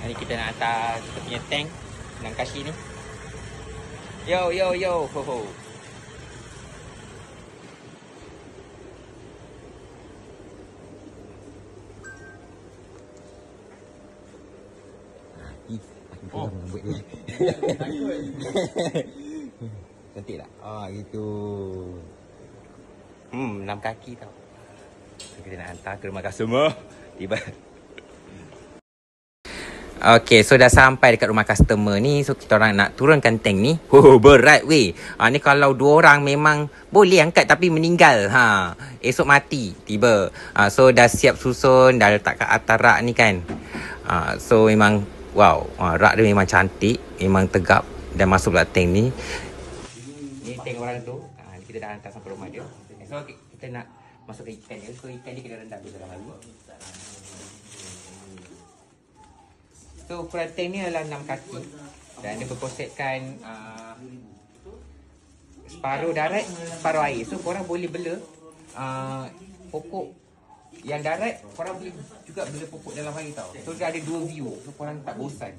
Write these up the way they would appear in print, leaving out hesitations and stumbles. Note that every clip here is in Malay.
Hari kita nak hantar kita punya tank Nangkashi ni. Yo yo yo ho ho. Oh, rambut dia. Cantik tak? Ah, gitu. 6 kaki tau. Kita nak hantar ke rumah customer. Tiba. Okay, so dah sampai dekat rumah customer ni. So kita orang nak turunkan tank ni. Oh, berat weh. Ni kalau 2 orang memang boleh angkat tapi meninggal. Esok mati tiba. So dah siap susun, dah letak kat atas rak ni kan. So memang wow, rak dia memang cantik, memang tegap dan masuklah tank ni. Ni tank orang tu. Kita dah hantar sampai rumah dia. So kita nak masukkan ikan dia. So ikan dia kena rendam dulu dalam air. So ukuran tank ni adalah 6 kaki dan dia berkonsepkan separuh darat, separuh air. So korang boleh bela pokok yang darat, korang boleh juga bela pokok dalam air tau. So dia ada 2 view, so korang tak bosan.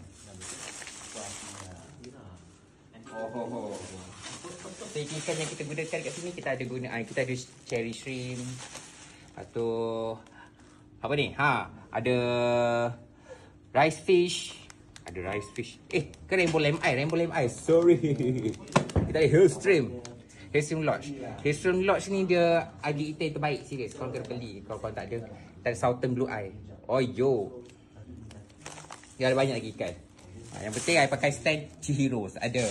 So ikan yang kita gunakan kat sini, kita ada cherry shrimp atau apa ni? Ada rice fish. Ada rice fish. Ke rainbow lamb eye. Sorry. Kita ada hill shrimp. Hillstream Lodge. Hillstream Lodge ni dia agi ikan terbaik serius. Korang kena beli. Kalau korang tak ada. Kita ada Southern Blue Eye. Oh yo. Dia ada banyak lagi ikan. Yang penting I pakai stand Chihiros. Ada.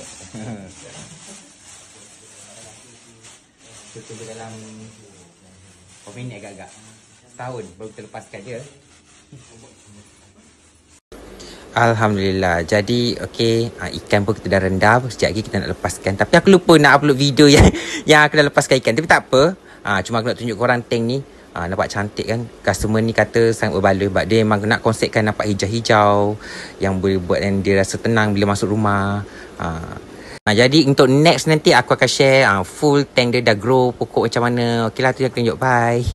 Kita tunggu dalam berapa minit agak-agak. Setahun baru kita lepaskan je. Alhamdulillah. Jadi okey, ikan pun kita dah rendam. Sekejap lagi kita nak lepaskan. Tapi aku lupa nak upload video yang aku dah lepaskan ikan. Tapi tak apa. Cuma aku nak tunjuk korang tank ni. Nampak cantik kan. Customer ni kata sangat berbala sebab dia memang nak konsepkan nampak hijau-hijau yang boleh buat dan dia rasa tenang bila masuk rumah. Jadi untuk next nanti aku akan share full tank dia dah grow pokok macam mana. Okeylah, tu yang aku tunjuk. Bye.